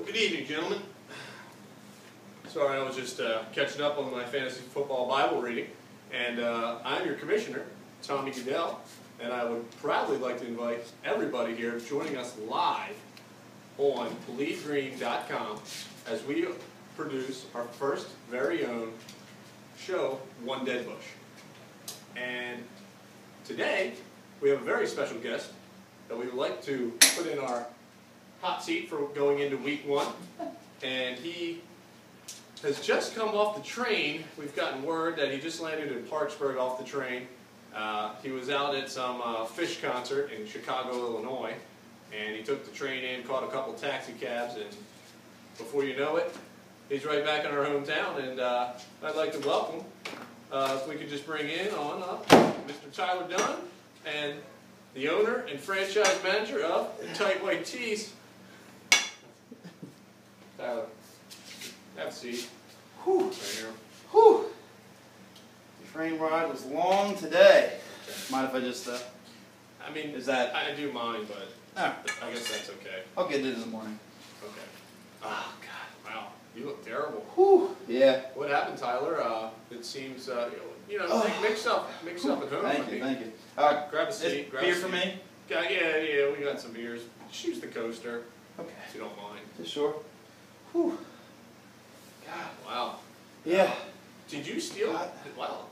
Good evening, gentlemen. Sorry, I was just catching up on my fantasy football Bible reading, and I'm your commissioner, Tommy Goodell, and I would proudly like to invite everybody here joining us live on BelieveGreen.com as we produce our first very own show, One Dead Bush. And today, we have a very special guest that we would like to put in our hot seat for going into week 1. And he has just come off the train. We've gotten word that he just landed in Parksburg off the train. He was out at some Fish concert in Chicago, Illinois. And he took the train in, caught a couple taxi cabs, and before you know it, he's right back in our hometown. And I'd like to welcome, if we could just bring in on Mr. Tyler Dunn, and the owner and franchise manager of the Tight White Tees. Tyler, have a seat. Whew. Right here. Whew. The train ride was long today. Mind if I just, I mean, is that... I do mind, but I guess that's okay. I'll get it in the morning. Okay. Oh, God. Wow. You look terrible. Whew. Yeah. What happened, Tyler? It seems, mix up at home. Thank you. Grab a seat. Grab beer a seat. for me? Yeah, we got some beers. Just use the coaster. Okay. If you don't mind. Just sure. Whew. God. Wow. Yeah. Did you steal? God. Wow.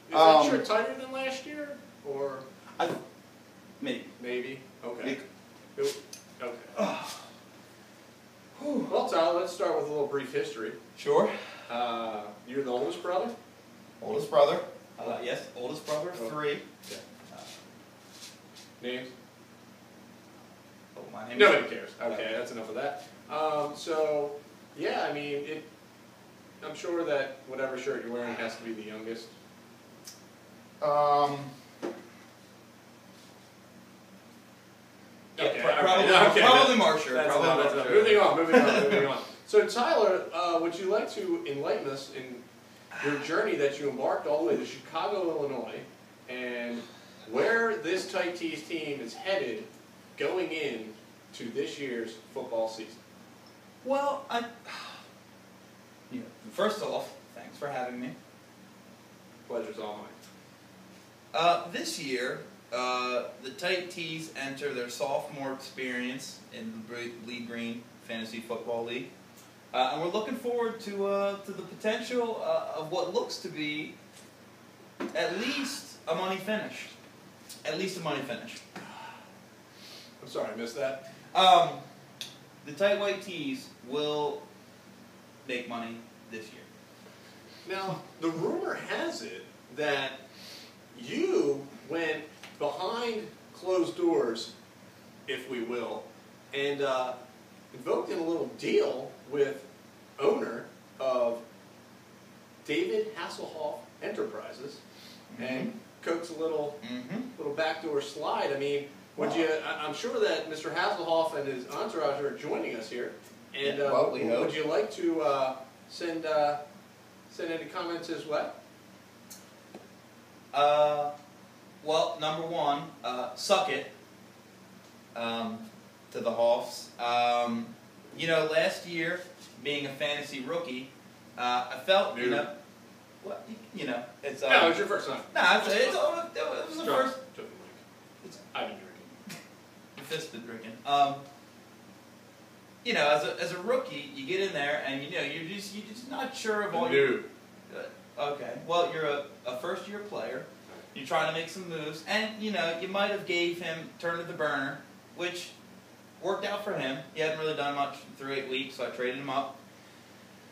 Is that shirt tighter than last year? Or? Maybe. Maybe. Okay. Maybe. Okay. Well, Tyler, let's start with a little brief history. Sure. You're the oldest brother? Oldest brother. Yes, oldest brother, 3. Okay. Names? Oh, my name. Nobody cares. Okay, that's enough of that. So, yeah, I mean, I'm sure that whatever shirt you're wearing has to be the youngest. Okay, probably Marsher. That's enough. Moving on. So, Tyler, would you like to enlighten us in your journey that you embarked all the way to Chicago, Illinois, and where this Tight Tees team is headed going in to this year's football season? Well, first off, thanks for having me. Pleasure's all mine. This year, the Tight Tees enter their sophomore experience in the Green Fantasy Football League. And we're looking forward to the potential of what looks to be at least a money finish. At least a money finish. I'm sorry, I missed that. The Tight White Tees will make money this year. Now, the rumor has it that you went behind closed doors, if we will, and invoked in a little deal with owner of David Hasselhoff Enterprises, and coaxed a little backdoor slide. I mean, I'm sure that Mr. Hasselhoff and his entourage are joining us here, and would you like to send any comments his way? Well, number one, suck it to the Hoffs. Last year, being a fantasy rookie, I felt, it's... no, it was your first time. Nah, it was the first... I've been drinking. Fist been drinking. As a rookie, you get in there and you're just not sure of all your... Okay. Well, you're a first-year player. You're trying to make some moves, and you might have gave him turn to the burner, which worked out for him. He hadn't really done much through 8 weeks, so I traded him up.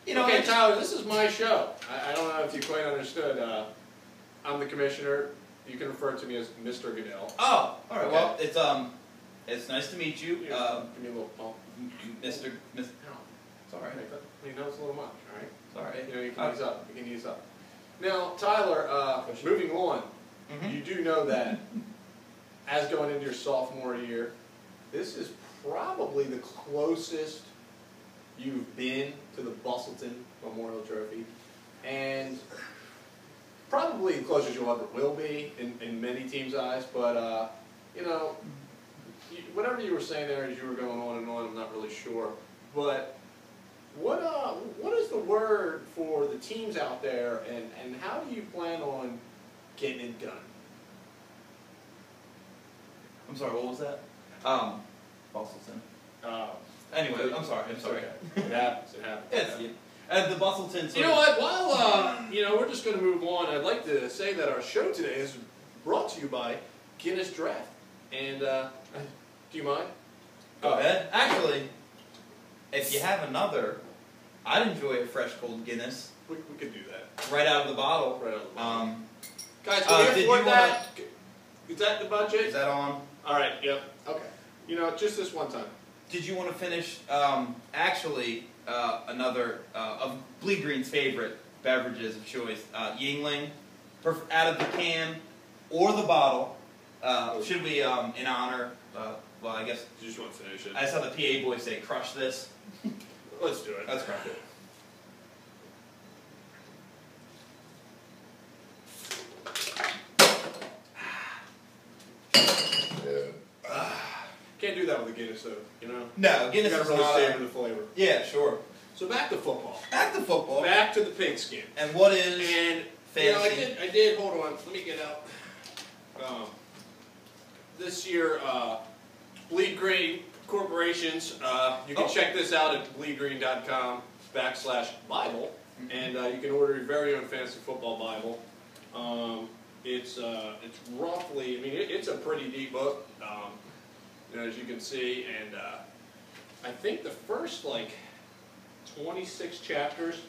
Okay, Tyler, this is my show. I don't know if you quite understood. I'm the commissioner. You can refer to me as Mr. Goodell. Oh, all right. Okay. Well, it's nice to meet you. Give me a little bump. Mr. It's all right. It's a little much. All right. It's all right. You can ease up. Now, Tyler, moving on. You do know that as going into your sophomore year, this is probably the closest you've been to the Bustleton Memorial Trophy, and probably the closest you'll ever will be in many teams' eyes. But whatever you were saying there as you were going on and on, I'm not really sure. But what is the word for the teams out there, and how do you plan on getting it done? I'm sorry, what was that? Bustleton. Anyway, I'm sorry. Okay. It happens. It happens. The Bustleton. You know what? While we're just going to move on, I'd like to say that our show today is brought to you by Guinness Draft. And do you mind? Go ahead. Actually, if you have another, I'd enjoy a fresh cold Guinness. We could do that. Right out of the bottle. Right out of the bottle. Guys, can we afford that? Is that the budget? Is that on? All right. Yep. Okay. Just this one time. Did you want to finish? Another of Bleed Green's favorite beverages of choice, Yingling, out of the can or the bottle. Should we, in honor? Well, I guess. You just want to finish it. I saw the PA boy say, "Crush this." Let's do it. Let's crush it. Can't do that with a Guinness, though. No, Guinness you is gotta really not savor the flavor. Yeah, sure. So back to football. Back to football. Back to the pigskin. And what is fancy? I did. Hold on. Let me get out. This year, Bleed Green Corporations. You can check this out at bleedgreen.com/Bible, and you can order your very own fantasy football Bible. It's roughly. It's a pretty deep book. As you can see, and I think the first 26 chapters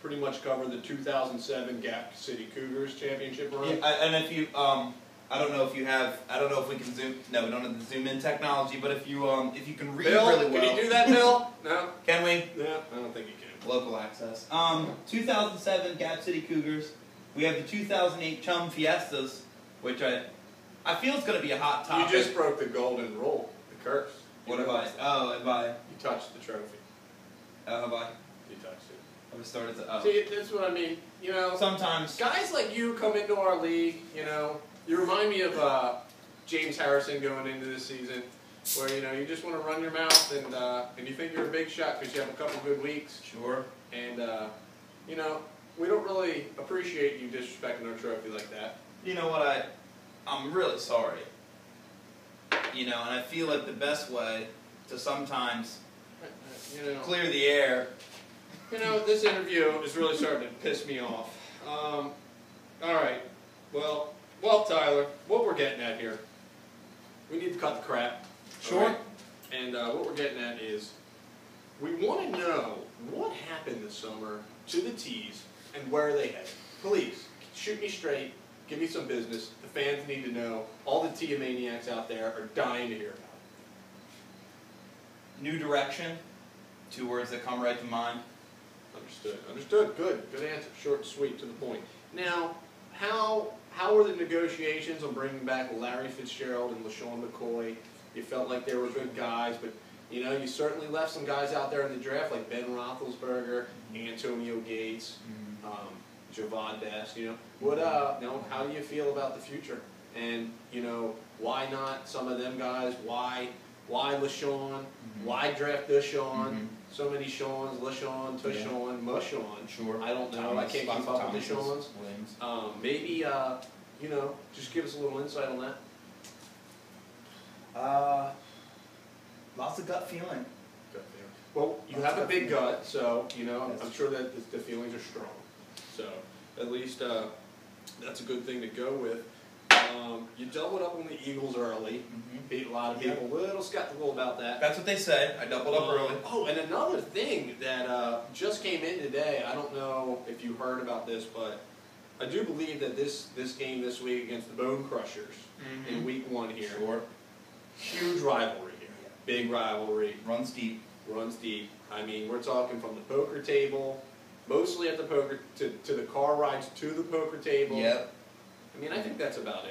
pretty much cover the 2007 Gap City Cougars championship run. Yeah, and if you, I don't know if we can zoom. No, we don't have the zoom in technology. But if you can read Bill, really well, can you do that, Bill? No. Can we? No, I don't think you can. Local access. 2007 Gap City Cougars. We have the 2008 Chum Fiestas, which I feel it's going to be a hot topic. You just broke the golden rule, the curse. What have I? Oh, have I? You touched the trophy. Oh, have I? You touched it. I started to. Oh. See, that's what I mean. Sometimes guys like you come into our league. You remind me of James Harrison going into this season, where you just want to run your mouth and you think you're a big shot because you have a couple good weeks. Sure. And we don't really appreciate you disrespecting our trophy like that. You know what? I'm really sorry. And I feel like the best way to sometimes clear the air. This interview is really starting to piss me off. All right. Well, Tyler, what we're getting at here, we need to cut the crap. Sure. Right? And what we're getting at is, we want to know what happened this summer to the T's and where are they headed. Please, shoot me straight. Give me some business. The fans need to know. All the Tia-maniacs out there are dying to hear about it. New direction. 2 words that come right to mind. Understood. Good answer. Short and sweet, to the point. Now, how were the negotiations on bringing back Larry Fitzgerald and LaShawn McCoy? You felt like they were good guys, but you certainly left some guys out there in the draft like Ben Roethlisberger, Antonio Gates, Javon Best. How do you feel about the future? And why not some of them guys? Why LaShawn? Why draft Deshaun? So many Shawns, LaShawn, Tushawn, Mushawn. Sure. I don't know. I can't keep up with the Shawns. Maybe just give us a little insight on that. Lots of gut feeling. Well, you have a big gut, so I'm sure that the feelings are strong. So at least that's a good thing to go with. You doubled up on the Eagles early. Beat a lot of people. A little skeptical about that. That's what they say. I doubled up early. Oh, and another thing that just came in today. I don't know if you heard about this, but I do believe that this game this week against the Bone Crushers in Week 1 here. Sure. Huge rivalry here. Big rivalry. Runs deep. We're talking from the poker table, mostly at the poker, to the car rides to the poker table. Yep. I think that's about it.